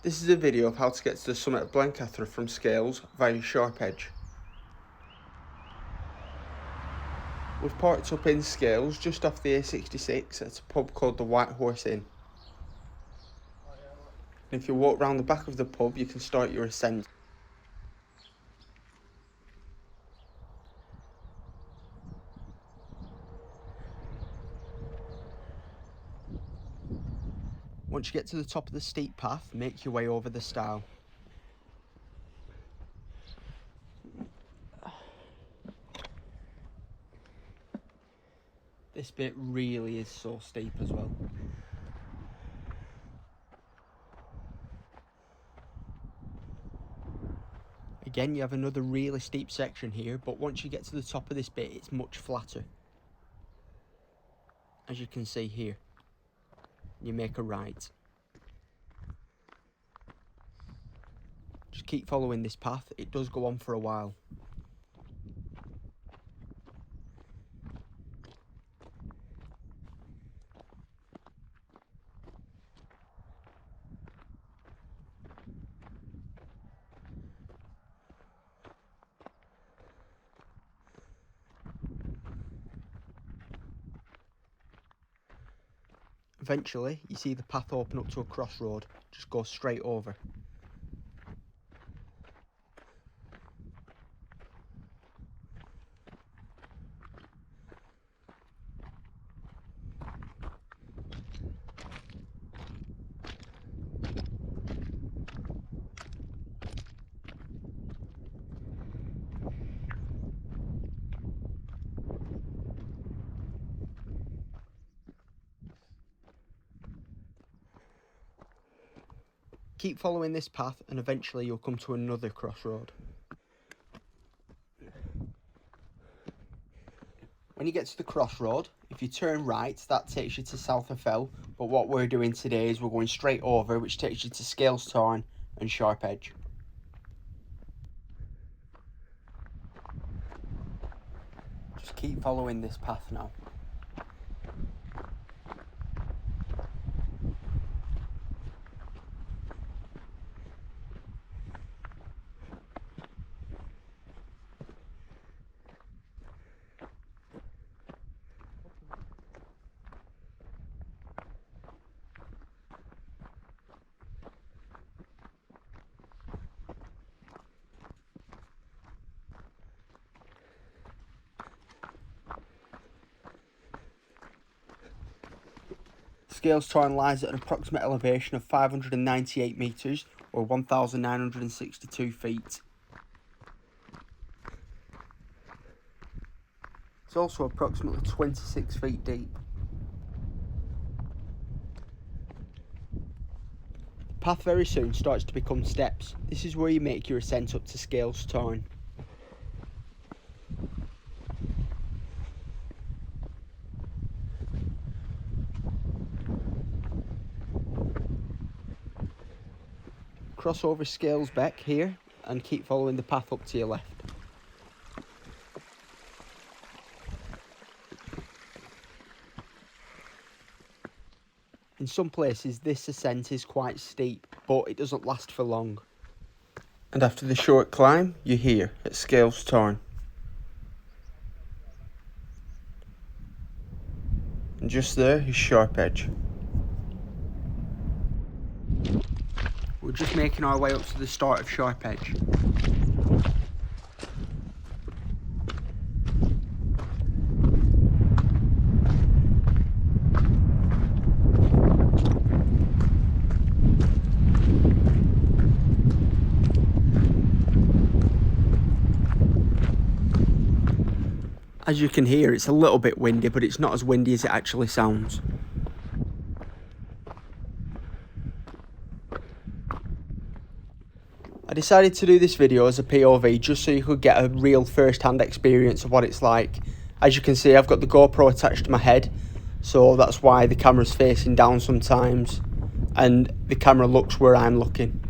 This is a video of how to get to the Summit of Blencathra from Scales via Sharp Edge. We've parked up in Scales just off the A66 at a pub called the White Horse Inn. And if you walk round the back of the pub you can start your ascent. Once you get to the top of the steep path, make your way over the stile. This bit really is so steep as well. Again, you have another really steep section here, but once you get to the top of this bit, it's much flatter. As you can see here, you make a right. Just keep following this path, it does go on for a while. Eventually, you see the path open up to a crossroad, just go straight over. Keep following this path and eventually you'll come to another crossroad. When you get to the crossroad, if you turn right, that takes you to South of Fell, but what we're doing today is we're going straight over, which takes you to Scales Tarn and Sharp Edge. Just keep following this path now. Scales Tarn lies at an approximate elevation of 598 metres or 1,962 feet. It's also approximately 26 feet deep. The path very soon starts to become steps. This is where you make your ascent up to Scales Tarn. Cross over Scales Beck here and keep following the path up to your left. In some places this ascent is quite steep, but it doesn't last for long. And after the short climb, you're here at Scales Tarn. And just there is Sharp Edge. We're just making our way up to the start of Sharp Edge. As you can hear, it's a little bit windy, but it's not as windy as it actually sounds. I decided to do this video as a POV just so you could get a real first-hand experience of what it's like. As you can see, I've got the GoPro attached to my head, so that's why the camera's facing down sometimes and the camera looks where I'm looking.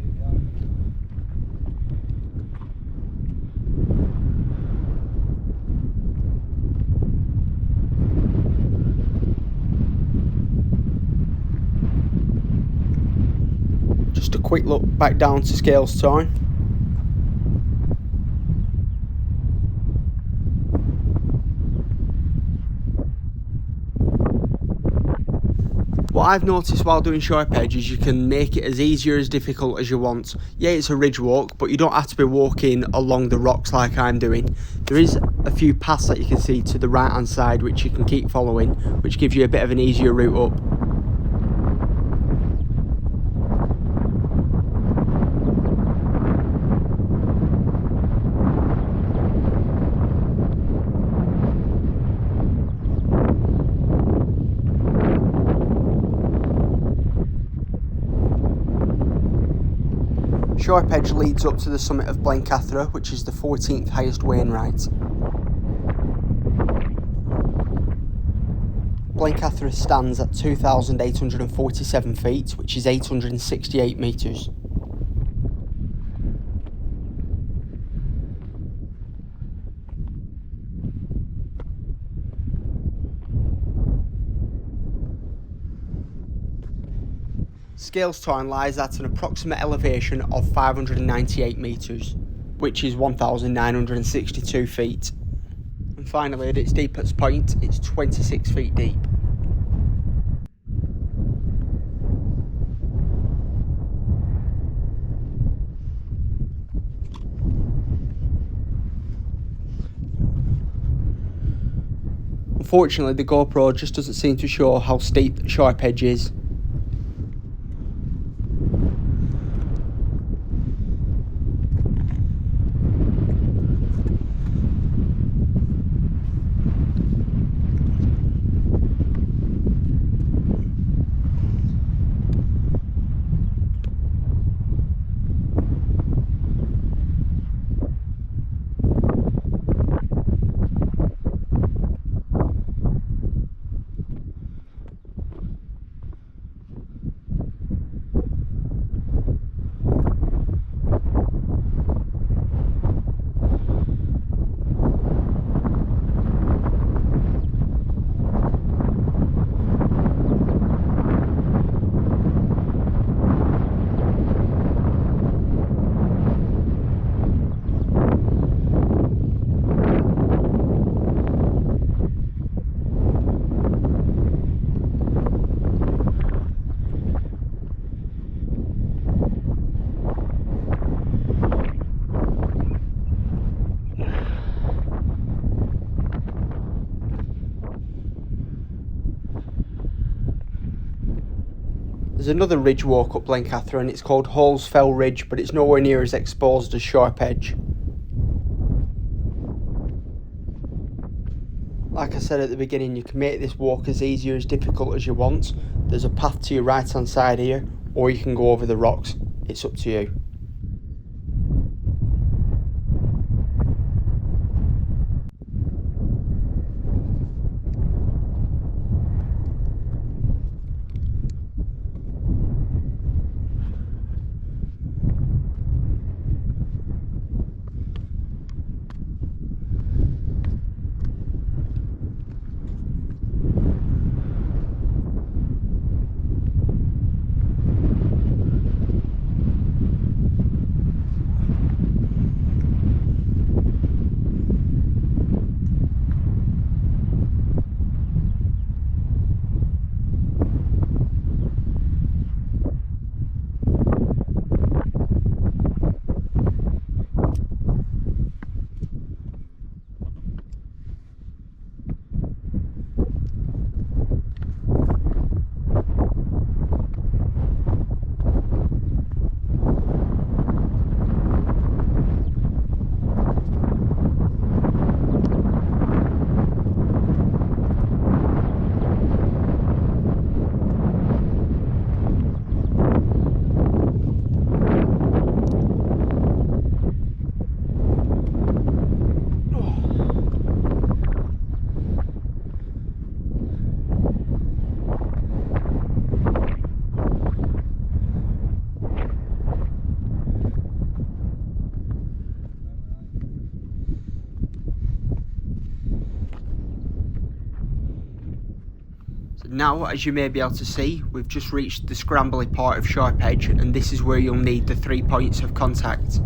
quick look back down to Scales Tarn. What I've noticed while doing sharp edge is you can make it as easy or as difficult as you want. Yeah, it's a ridge walk, but you don't have to be walking along the rocks like I'm doing. There is a few paths that you can see to the right hand side which you can keep following, which gives you a bit of an easier route up. Sharp edge leads up to the Summit of Blencathra, which is the 14th highest Wainwrights. Blencathra stands at 2,847 feet, which is 868 metres. Scales Tarn lies at an approximate elevation of 598 metres, which is 1,962 feet. And finally, at its deepest point, it's 26 feet deep. Unfortunately, the GoPro just doesn't seem to show how steep the sharp edge is. There's another ridge walk up Blencathra and it's called Hall's Fell Ridge, but it's nowhere near as exposed as Sharp Edge. Like I said at the beginning, you can make this walk as easy or as difficult as you want. There's a path to your right hand side here, or you can go over the rocks. It's up to you. Now, as you may be able to see, we've just reached the scrambly part of Sharp Edge, and this is where you'll need the 3 points of contact.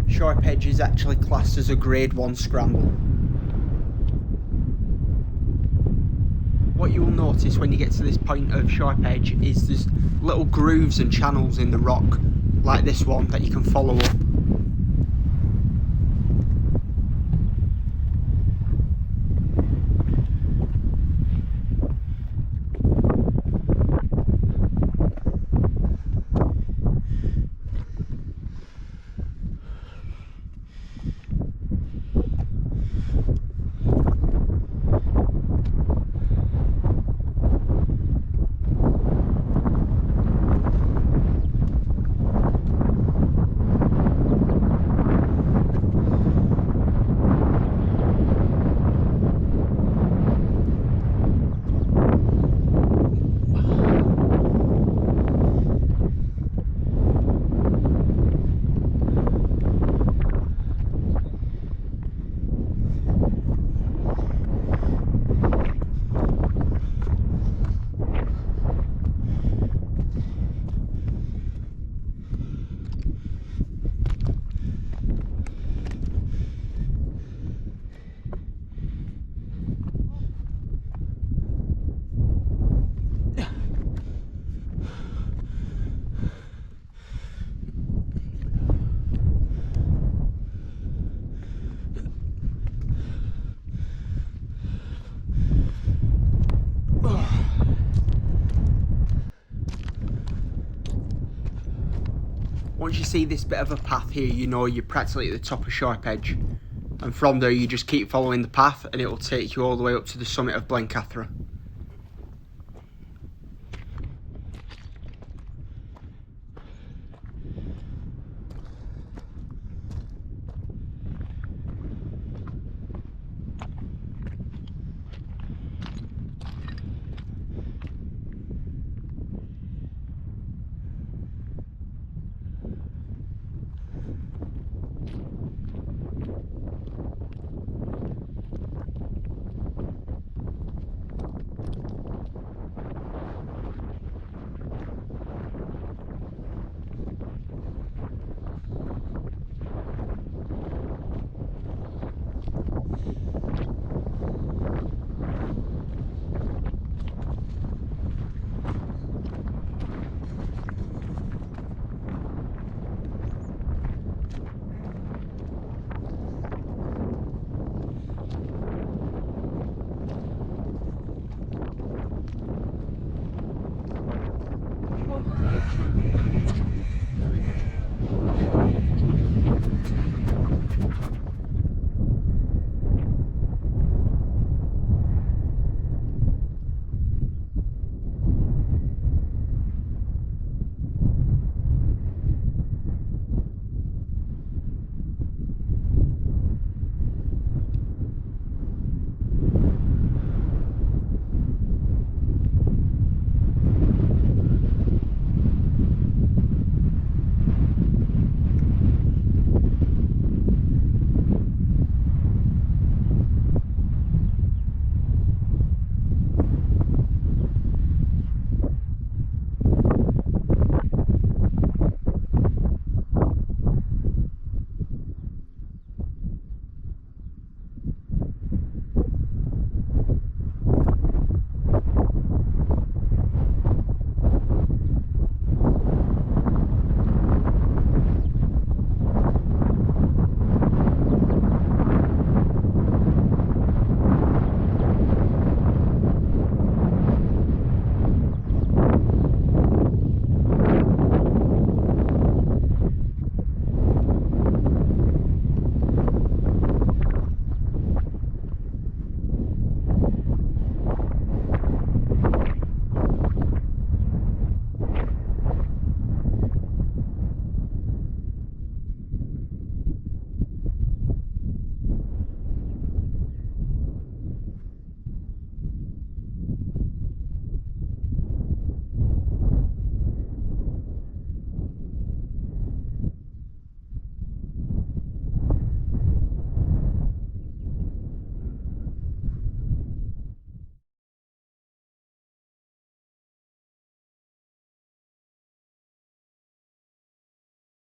Sharp Edge is actually classed as a grade 1 scramble. What you will notice when you get to this point of Sharp Edge is there's little grooves and channels in the rock, like this one, that you can follow up. Once you see this bit of a path here, you know you're practically at the top of Sharp Edge, and from there you just keep following the path and it will take you all the way up to the Summit of Blencathra.